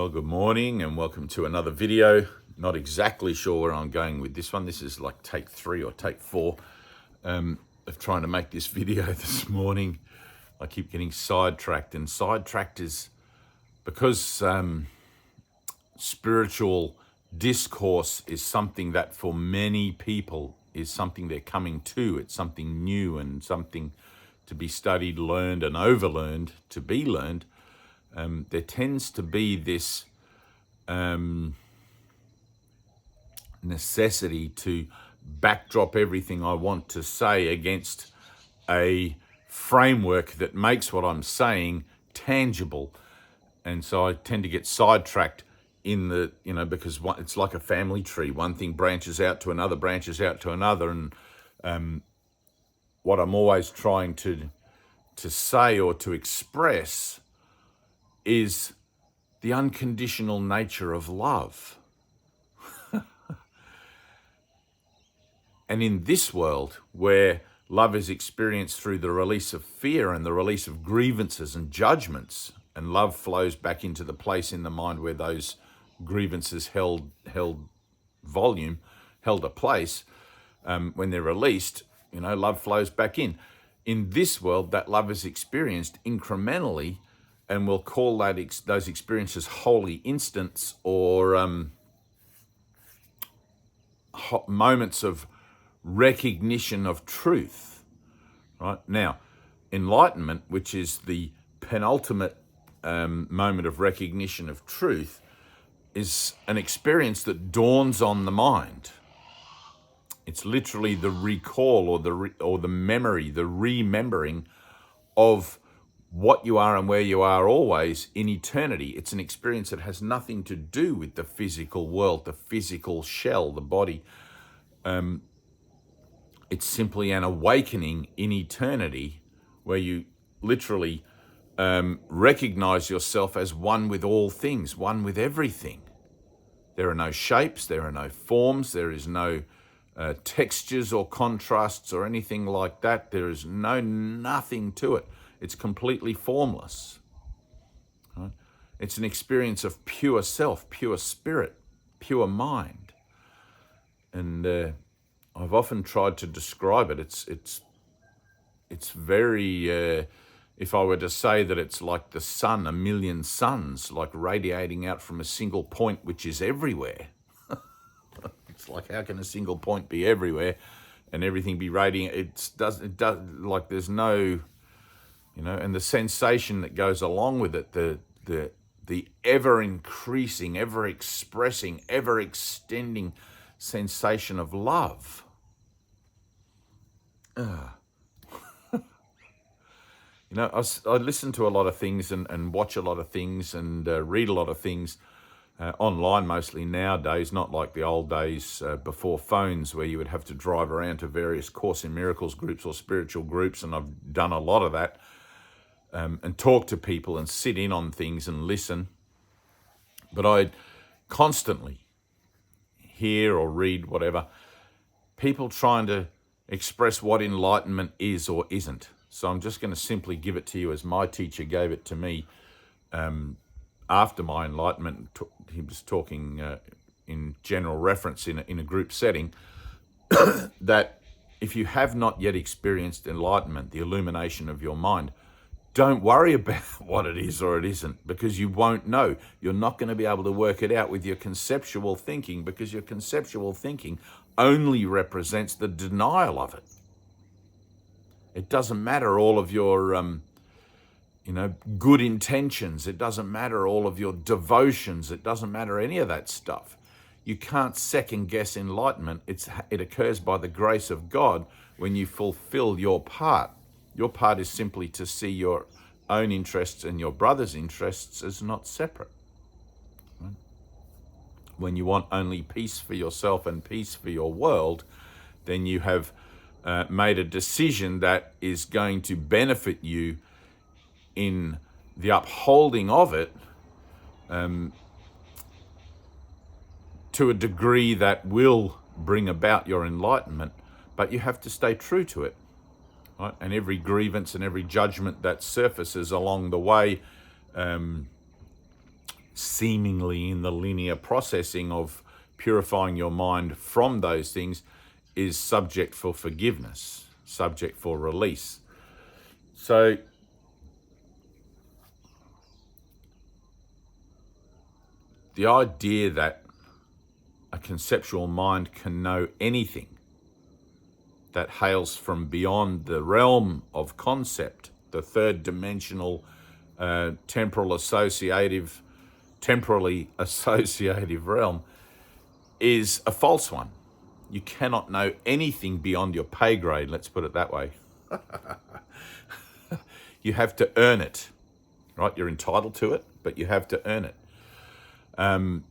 Well, good morning and welcome to another video. Not exactly sure where I'm going with this one. This is like take 3 or take 4 of trying to make this video this morning. I keep getting sidetracked, and sidetracked is because spiritual discourse is something that for many people is something they're coming to. It's something new and something to be studied, learned and overlearned, to be learned. There tends to be this necessity to backdrop everything I want to say against a framework that makes what I'm saying tangible. And so I tend to get sidetracked in the, because it's like a family tree. One thing branches out to another, branches out to another. And what I'm always trying to say or to express is the unconditional nature of love. And in this world where love is experienced through the release of fear and the release of grievances and judgments, and love flows back into the place in the mind where those grievances held a place, when they're released, love flows back in. In this world, that love is experienced incrementally, and we'll call those experiences holy instants or moments of recognition of truth. Right now, enlightenment, which is the penultimate moment of recognition of truth, is an experience that dawns on the mind. It's literally the recall or the memory, the remembering of what you are and where you are always in eternity. It's an experience that has nothing to do with the physical world, the physical shell, the body. It's simply an awakening in eternity where you literally recognize yourself as one with all things, one with everything. There are no shapes, there are no forms, there is no textures or contrasts or anything like that. There is nothing to it. It's completely formless. Right? It's an experience of pure self, pure spirit, pure mind. And I've often tried to describe it. It's very, if I were to say that it's like the sun, a million suns, like radiating out from a single point, which is everywhere. It's like, how can a single point be everywhere and everything be radiating? It does like there's no, and the sensation that goes along with it, the ever increasing, ever expressing, ever extending sensation of love. I listen to a lot of things and watch a lot of things and read a lot of things online, mostly nowadays, not like the old days before phones where you would have to drive around to various Course in Miracles groups or spiritual groups, and I've done a lot of that, and talk to people and sit in on things and listen. But I constantly hear or read whatever, people trying to express what enlightenment is or isn't. So I'm just going to simply give it to you as my teacher gave it to me after my enlightenment. He was talking in general reference in a group setting that if you have not yet experienced enlightenment, the illumination of your mind, don't worry about what it is or it isn't, because you won't know. You're not going to be able to work it out with your conceptual thinking, because your conceptual thinking only represents the denial of it. It doesn't matter all of your, good intentions. It doesn't matter all of your devotions. It doesn't matter any of that stuff. You can't second guess enlightenment. It occurs by the grace of God when you fulfill your part. Your part is simply to see your own interests and your brother's interests as not separate. Right? When you want only peace for yourself and peace for your world, then you have made a decision that is going to benefit you in the upholding of it to a degree that will bring about your enlightenment, but you have to stay true to it. Right? And every grievance and every judgment that surfaces along the way seemingly in the linear processing of purifying your mind from those things is subject for forgiveness, subject for release. So the idea that a conceptual mind can know anything that hails from beyond the realm of concept, the third dimensional, temporally associative realm, is a false one. You cannot know anything beyond your pay grade, let's put it that way. You have to earn it, right? You're entitled to it, but you have to earn it. And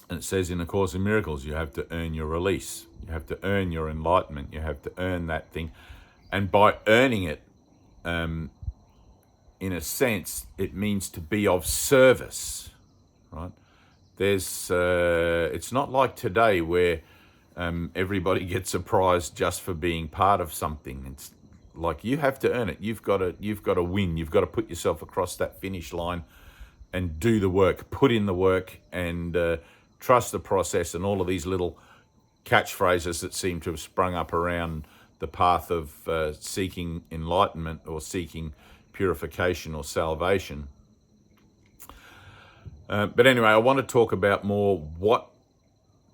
it says in the Course in Miracles, you have to earn your release. You have to earn your enlightenment. You have to earn that thing. And by earning it, in a sense, it means to be of service, right? It's not like today where everybody gets a prize just for being part of something. It's like you have to earn it. You've got to win. You've got to put yourself across that finish line and do the work, put in the work, and trust the process, and all of these little catchphrases that seem to have sprung up around the path of seeking enlightenment or seeking purification or salvation. But anyway, I want to talk about more what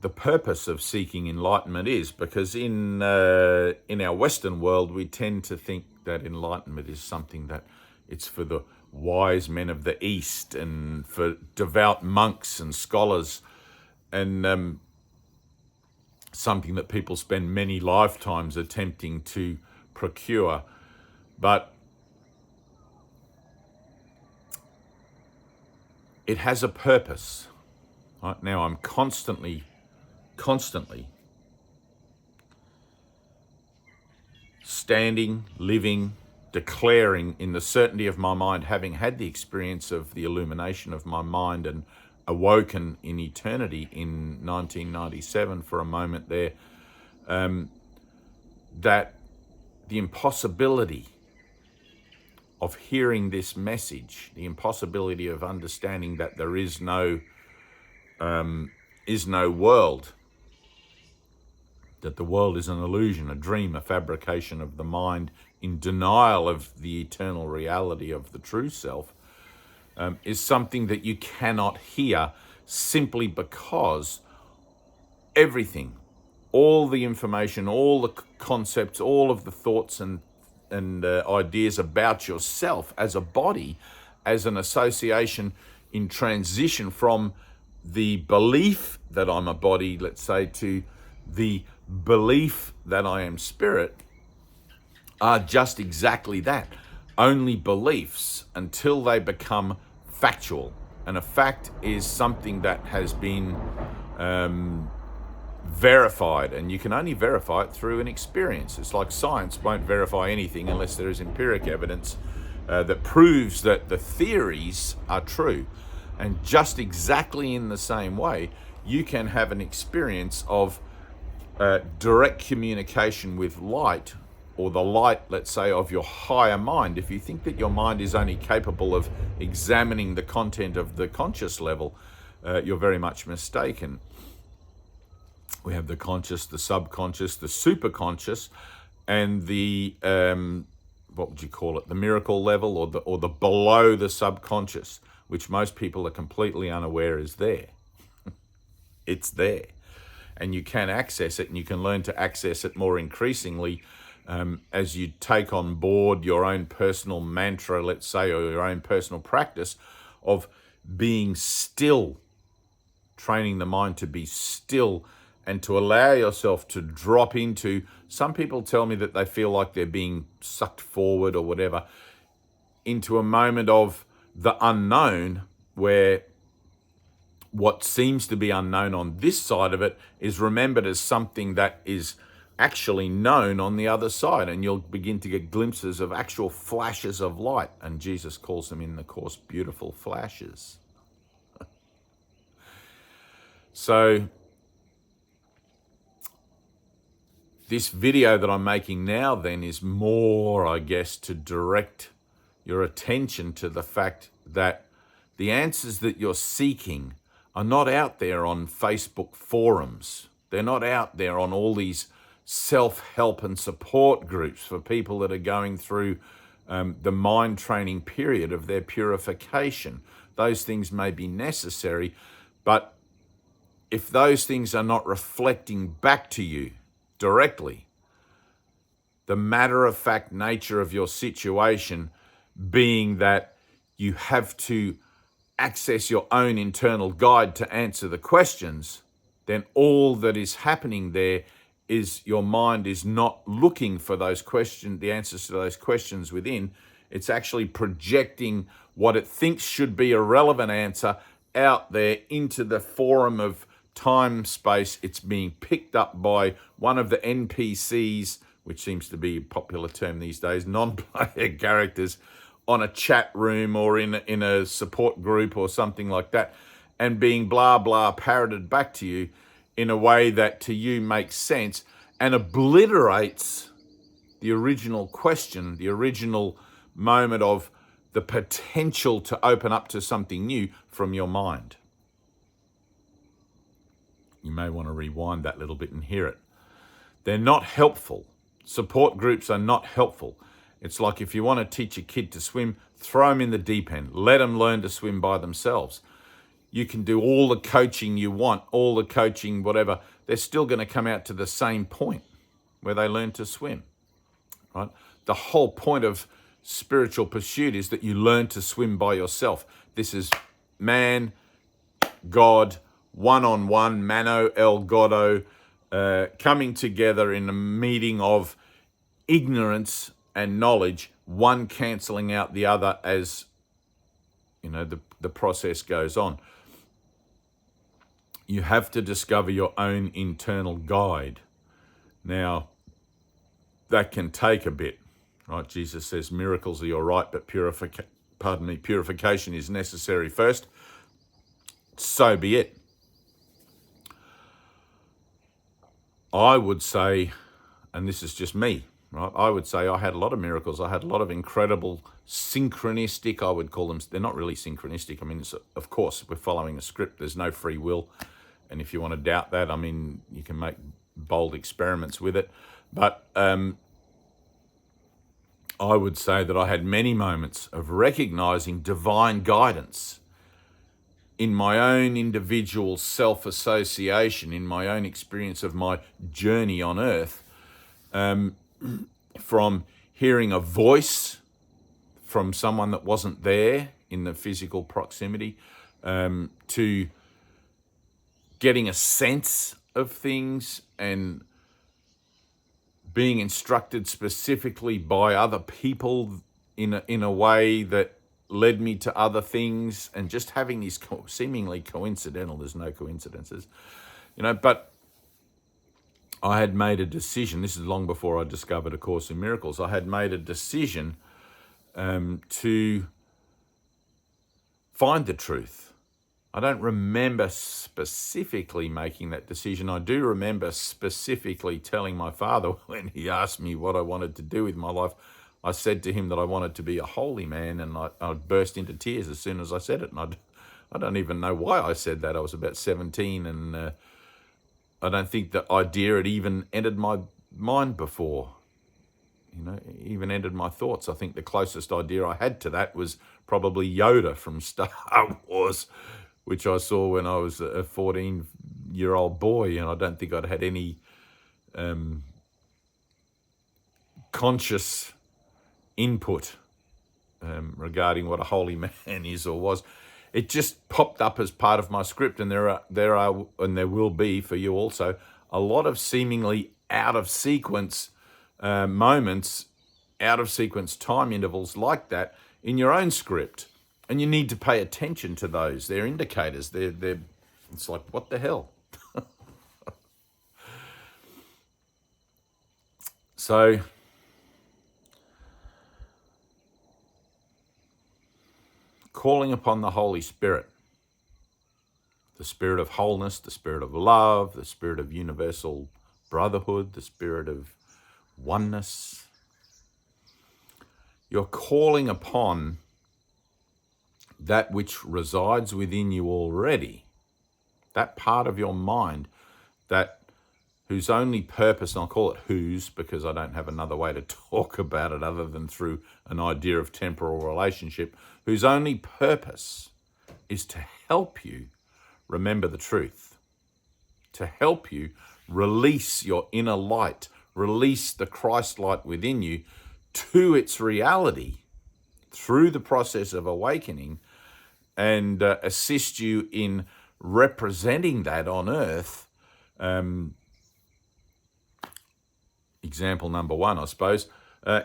the purpose of seeking enlightenment is, because in our Western world, we tend to think that enlightenment is something that it's for the wise men of the East and for devout monks and scholars, and something that people spend many lifetimes attempting to procure. But it has a purpose. Right now, I'm constantly standing, living, declaring in the certainty of my mind, having had the experience of the illumination of my mind and awoken in eternity in 1997 for a moment there, that the impossibility of hearing this message, the impossibility of understanding that there is no world, that the world is an illusion, a dream, a fabrication of the mind in denial of the eternal reality of the true self, is something that you cannot hear simply because everything, all the information, all the concepts, all of the thoughts and ideas about yourself as a body, as an association in transition from the belief that I'm a body, let's say, to the belief that I am spirit, are just exactly that. Only beliefs until they become factual. And a fact is something that has been verified, and you can only verify it through an experience. It's like science won't verify anything unless there is empiric evidence that proves that the theories are true. And just exactly in the same way, you can have an experience of direct communication with light, or the light, let's say, of your higher mind. If you think that your mind is only capable of examining the content of the conscious level, you're very much mistaken. We have the conscious, the subconscious, the superconscious, and the what would you call it? The miracle level, or the below the subconscious, which most people are completely unaware is there. It's there, and you can access it, and you can learn to access it more increasingly as you take on board your own personal mantra, let's say, or your own personal practice of being still, training the mind to be still and to allow yourself to drop into, some people tell me that they feel like they're being sucked forward or whatever, into a moment of the unknown, where what seems to be unknown on this side of it is remembered as something that is actually known on the other side, and you'll begin to get glimpses of actual flashes of light, and Jesus calls them in the Course beautiful flashes. So this video that I'm making now then is more, I guess, to direct your attention to the fact that The answers that you're seeking are not out there on Facebook forums. They're not out there on all these self-help and support groups for people that are going through the mind training period of their purification. Those things may be necessary, but if those things are not reflecting back to you directly, the matter-of-fact nature of your situation being that you have to access your own internal guide to answer the questions, then all that is happening there is your mind is not looking for those questions, the answers to those questions within. It's actually projecting what it thinks should be a relevant answer out there into the forum of time, space. It's being picked up by one of the NPCs, which seems to be a popular term these days, non-player characters, on a chat room or in a support group or something like that, and being blah, blah, parroted back to you in a way that to you makes sense and obliterates the original question, the original moment of the potential to open up to something new from your mind. You may want to rewind that little bit and hear it. They're not helpful. Support groups are not helpful. It's like if you want to teach a kid to swim, throw them in the deep end. Let them learn to swim by themselves. You can do all the coaching you want, all the coaching, whatever. They're still going to come out to the same point where they learn to swim, right? The whole point of spiritual pursuit is that you learn to swim by yourself. This is man, God, one-on-one, mano el godo, coming together in a meeting of ignorance and knowledge, one cancelling out the other as the process goes on. You have to discover your own internal guide. Now, that can take a bit, right? Jesus says miracles are your right, but purification is necessary first. So be it. I would say, and this is just me, right? I would say I had a lot of miracles. I had a lot of incredible synchronistic, I would call them. They're not really synchronistic. I mean, of course, we're following a script. There's no free will. And if you want to doubt that, I mean, you can make bold experiments with it. But I would say that I had many moments of recognizing divine guidance in my own individual self-association, in my own experience of my journey on earth, from hearing a voice from someone that wasn't there in the physical proximity, to getting a sense of things and being instructed specifically by other people in a way that led me to other things, and just having these seemingly coincidental, there's no coincidences, but I had made a decision. This is long before I discovered A Course in Miracles. I had made a decision to find the truth. I don't remember specifically making that decision. I do remember specifically telling my father when he asked me what I wanted to do with my life. I said to him that I wanted to be a holy man, and I burst into tears as soon as I said it. And I don't even know why I said that. I was about 17, and I don't think the idea had even entered my mind before, even entered my thoughts. I think the closest idea I had to that was probably Yoda from Star Wars, which I saw when I was a 14-year-old boy, and I don't think I'd had any conscious input regarding what a holy man is or was. It just popped up as part of my script, and there are and there will be for you also a lot of seemingly out of sequence moments, out of sequence time intervals like that in your own script, and you need to pay attention to those. They're indicators. They're it's like, what the hell? So calling upon the Holy Spirit, the spirit of wholeness, the spirit of love, the spirit of universal brotherhood, the spirit of oneness. You're calling upon that which resides within you already, that part of your mind that whose only purpose, and I'll call it whose because I don't have another way to talk about it other than through an idea of temporal relationship, whose only purpose is to help you remember the truth, to help you release your inner light, release the Christ light within you to its reality through the process of awakening, and assist you in representing that on earth. Example number one, I suppose,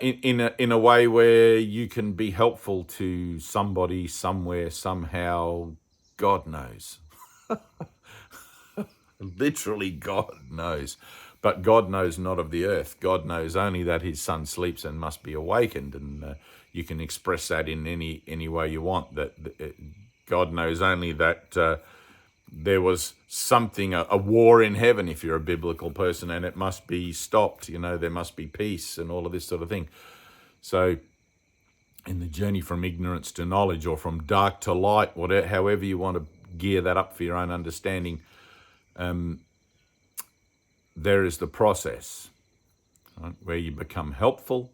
in a way where you can be helpful to somebody, somewhere, somehow. God knows. Literally, God knows. But God knows not of the earth. God knows only that his son sleeps and must be awakened. And you can express that in any way you want. That God knows only that there was something, a war in heaven, if you're a biblical person, and it must be stopped. There must be peace and all of this sort of thing. So in the journey from ignorance to knowledge, or from dark to light, whatever, however you want to gear that up for your own understanding, there is the process, right, where you become helpful,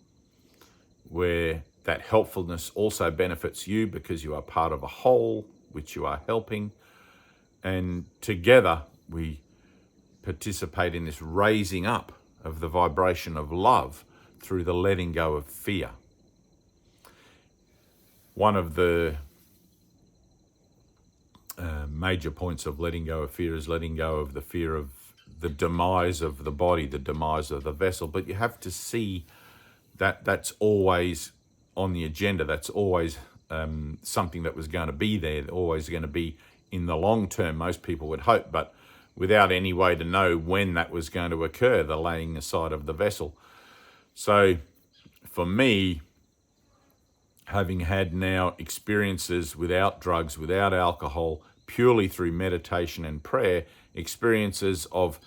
where that helpfulness also benefits you because you are part of a whole which you are helping. And together we participate in this raising up of the vibration of love through the letting go of fear. One of the major points of letting go of fear is letting go of the fear of the demise of the body, the demise of the vessel. But you have to see that that's always on the agenda. That's always something that was going to be there, always going to be in the long term, most people would hope, but without any way to know when that was going to occur, the laying aside of the vessel. So for me, having had now experiences without drugs, without alcohol, purely through meditation and prayer, experiences of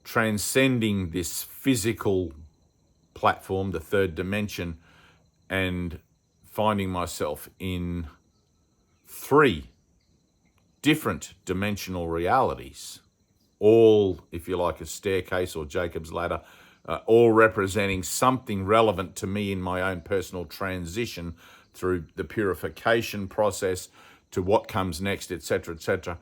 transcending this physical platform, the third dimension, and finding myself in 3 different dimensional realities, all, if you like, a staircase or Jacob's ladder, all representing something relevant to me in my own personal transition through the purification process to what comes next, etc., etc.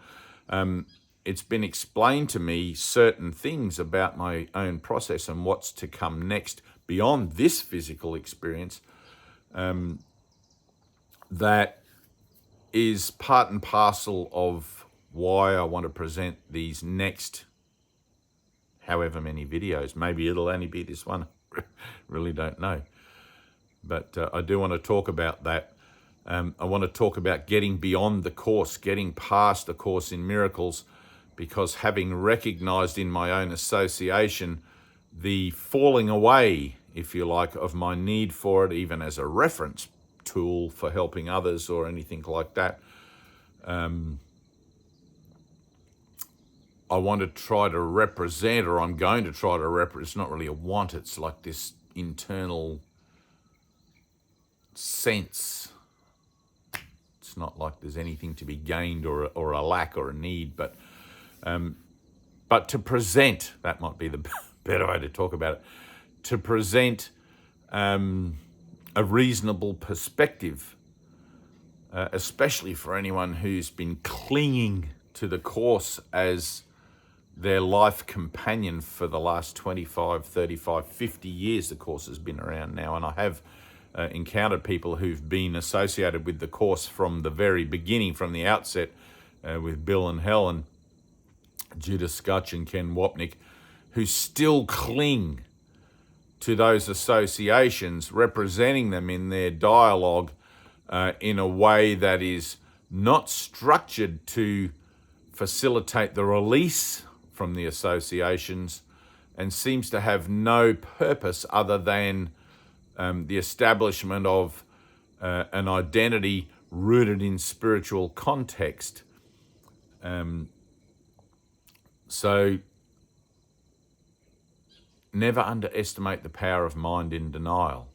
It's been explained to me certain things about my own process and what's to come next beyond this physical experience, that is part and parcel of why I want to present these next however many videos. Maybe it'll only be this one. Really don't know. But I do want to talk about that. I want to talk about getting beyond the Course, getting past the Course in Miracles, because having recognized in my own association the falling away, if you like, of my need for it, even as a reference tool for helping others or anything like that, I want to try to represent, or I'm going to try to represent, it's not really a want, it's like this internal sense. It's not like there's anything to be gained or a lack or a need, but to present, that might be the better way to talk about it, to present a reasonable perspective, especially for anyone who's been clinging to the Course as their life companion for the last 25, 35, 50 years. The Course has been around now, and I have encountered people who've been associated with the Course from the very beginning, from the outset, with Bill and Helen, Judith Scutch and Ken Wapnick, who still cling to those associations, representing them in their dialogue in a way that is not structured to facilitate the release from the associations, and seems to have no purpose other than the establishment of an identity rooted in spiritual context. So never underestimate the power of mind in denial,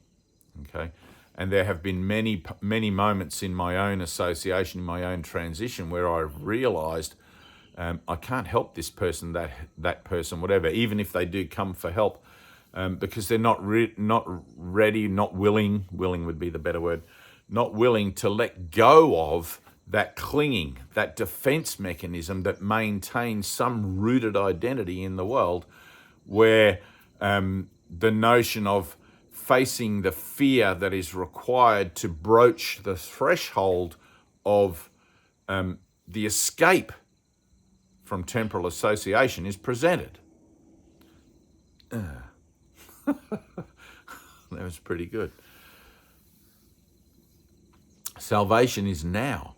okay? And there have been many moments in my own association, in my own transition, where I've realized I can't help this person, that person, whatever, even if they do come for help, because they're not ready, not willing would be the better word, not willing to let go of that clinging, that defense mechanism that maintains some rooted identity in the world, where the notion of facing the fear that is required to broach the threshold of the escape from temporal association is presented. That was pretty good. Salvation is now.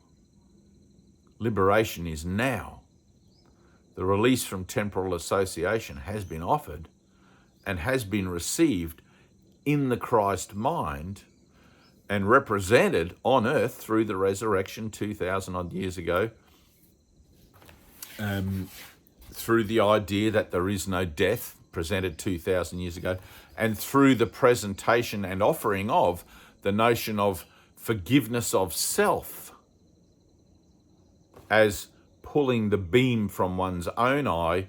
Liberation is now. The release from temporal association has been offered and has been received in the Christ mind and represented on earth through the resurrection 2,000 odd years ago, through the idea that there is no death presented 2,000 years ago, and through the presentation and offering of the notion of forgiveness of self as pulling the beam from one's own eye,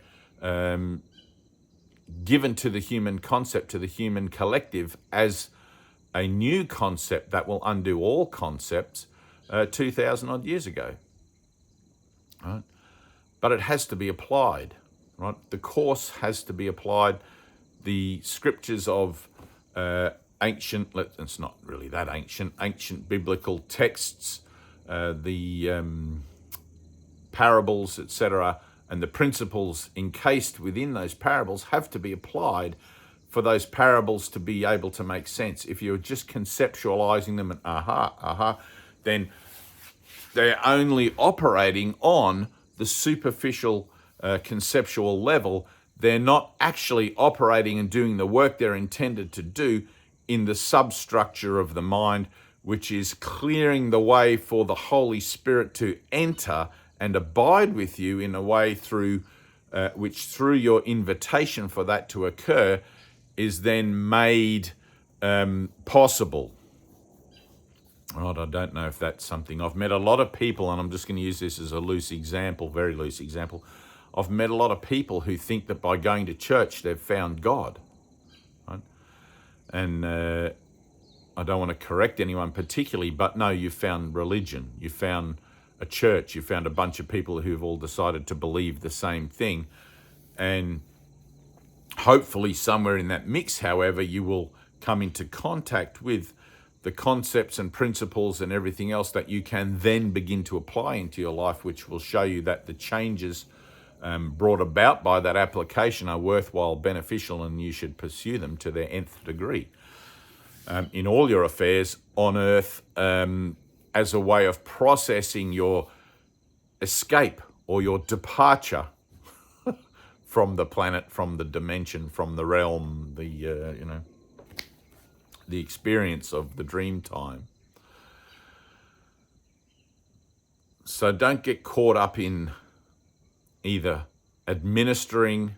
given to the human concept, to the human collective, as a new concept that will undo all concepts 2,000 odd years ago. Right? But it has to be applied. Right? The course has to be applied. The scriptures of ancient, it's not really that ancient biblical texts, the parables, etc., and the principles encased within those parables have to be applied for those parables to be able to make sense. If you're just conceptualizing them and then they're only operating on the superficial conceptual level. They're not actually operating and doing the work they're intended to do in the substructure of the mind, which is clearing the way for the Holy Spirit to enter and abide with you in a way through which, through your invitation for that to occur, is then made possible. Right, I don't know if that's something. I've met a lot of people, and I'm just going to use this as a loose example, very loose example. I've met a lot of people who think that by going to church they've found God. Right? And I don't want to correct anyone particularly, but no, you found religion. You found a church. You found a bunch of people who've all decided to believe the same thing. And hopefully somewhere in that mix, however, you will come into contact with the concepts and principles and everything else that you can then begin to apply into your life, which will show you that the changes brought about by that application are worthwhile, beneficial, and you should pursue them to their nth degree in all your affairs on earth, as a way of processing your escape or your departure from the planet, from the dimension, from the realm, the experience of the dream time. So don't get caught up in either administering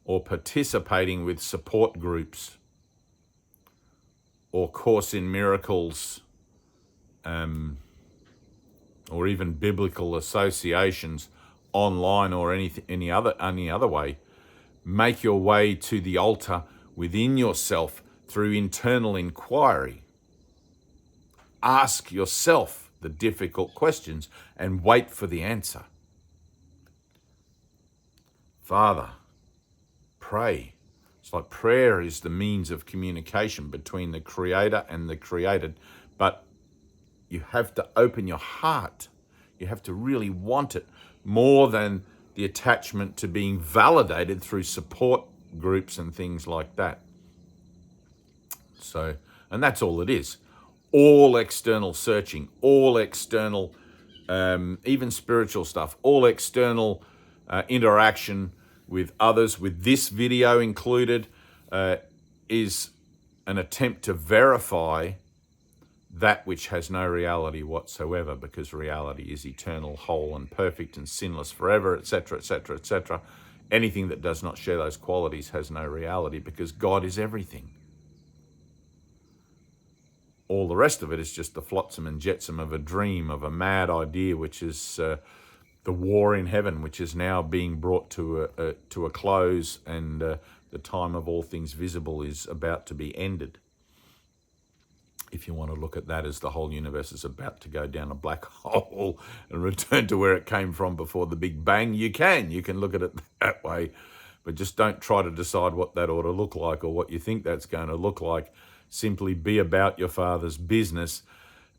or participating with support groups or Course in Miracles, or even biblical associations online or any other way. Make your way to the altar within yourself through internal inquiry. Ask yourself the difficult questions and wait for the answer. Father, pray. It's like prayer is the means of communication between the Creator and the created, but you have to open your heart. You have to really want it more than the attachment to being validated through support groups and things like that. So, and that's all it is. All external searching, all external, even spiritual stuff, all external interaction with others, with this video included, is an attempt to verify that which has no reality whatsoever, because reality is eternal, whole and perfect and sinless forever, etc., etc., etc. Anything that does not share those qualities has no reality, because God is everything. all the rest of it is just the flotsam and jetsam of a dream, of a mad idea, which is the war in heaven, which is now being brought to a close, and the time of all things visible is about to be ended. If you want to look at that as the whole universe is about to go down a black hole and return to where it came from before the Big Bang, you can look at it that way, but just don't try to decide what that ought to look like or what you think that's going to look like. Simply be about your Father's business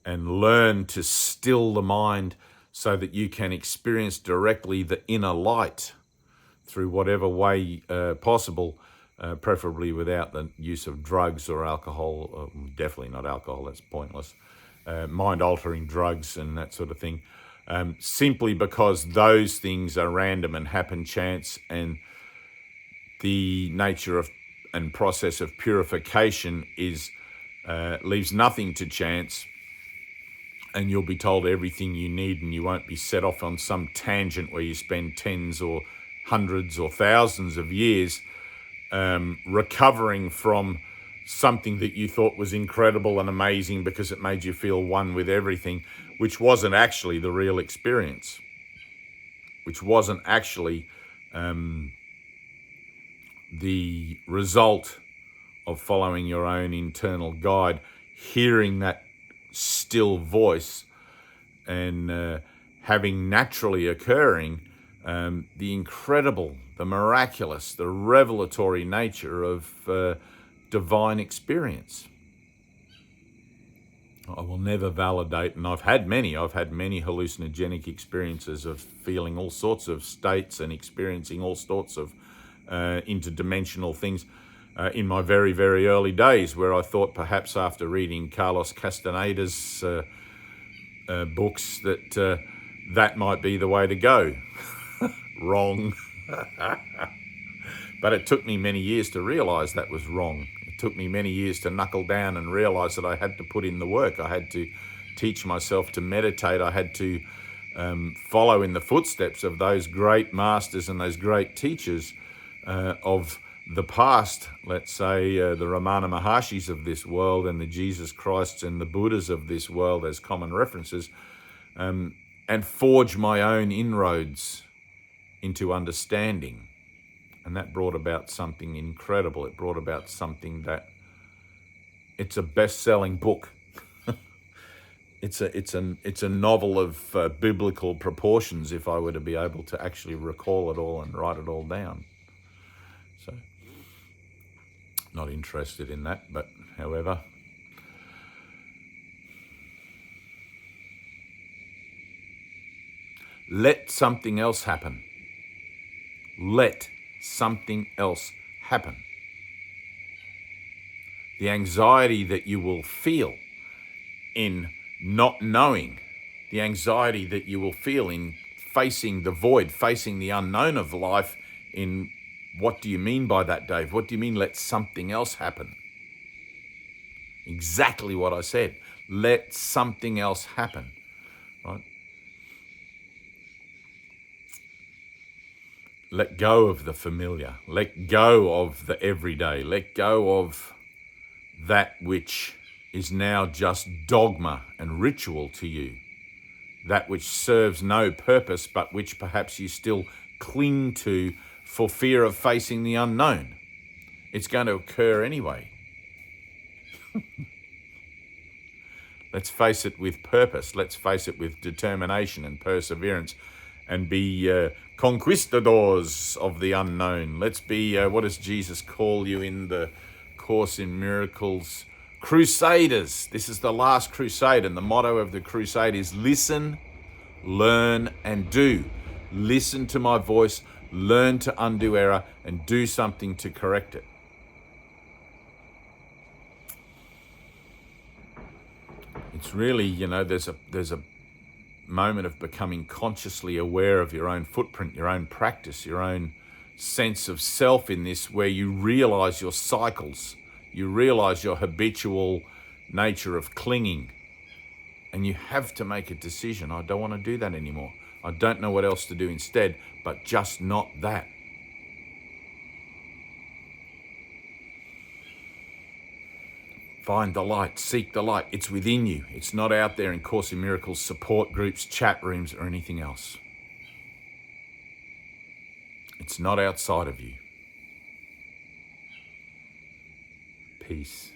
and learn to still the mind so that you can experience directly the inner light through whatever way possible, preferably without the use of drugs or alcohol. Definitely not alcohol, that's pointless. Mind-altering drugs and that sort of thing. Simply because those things are random and happen chance, and the nature of and process of purification is leaves nothing to chance, and you'll be told everything you need, and you won't be set off on some tangent where you spend tens or hundreds or thousands of years recovering from something that you thought was incredible and amazing because it made you feel one with everything, which wasn't actually the real experience, which wasn't actually the result of following your own internal guide, hearing that still voice and having naturally occurring the incredible, the miraculous, the revelatory nature of divine experience. I will never validate, and I've had many hallucinogenic experiences of feeling all sorts of states and experiencing all sorts of interdimensional things in my very, very early days, where I thought perhaps after reading Carlos Castaneda's books that that might be the way to go. Wrong. But it took me many years to realise that was wrong. It took me many years to knuckle down and realise that I had to put in the work. I had to teach myself to meditate. I had to follow in the footsteps of those great masters and those great teachers of the past, let's say the Ramana Maharshis of this world and the Jesus Christs and the Buddhas of this world as common references, and forge my own inroads into understanding. And that brought about something incredible. It brought about something that it's a best-selling book. It's a novel of biblical proportions if I were to be able to actually recall it all and write it all down. So, not interested in that, but however. Let something else happen. Let something else happen. The anxiety that you will feel in not knowing, the anxiety that you will feel in facing the void, facing the unknown of life, in what do you mean by that, Dave? What do you mean let something else happen? Exactly what I said. Let something else happen, right? Let go of the familiar. Let go of the everyday. Let go of that which is now just dogma and ritual to you. That which serves no purpose, but which perhaps you still cling to for fear of facing the unknown. It's going to occur anyway. Let's face it with purpose. Let's face it with determination and perseverance, and be conquistadors of the unknown. Let's be, what does Jesus call you in the Course in Miracles? Crusaders. This is the last crusade, and the motto of the crusade is listen, learn, and do. Listen to my voice, learn to undo error, and do something to correct it. It's really, there's a moment of becoming consciously aware of your own footprint, your own practice, your own sense of self in this, where you realize your cycles, you realize your habitual nature of clinging, and you have to make a decision. I don't want to do that anymore. I don't know what else to do instead, but just not that. Find the light, seek the light. It's within you. It's not out there in Course in Miracles support groups, chat rooms, or anything else. It's not outside of you. Peace.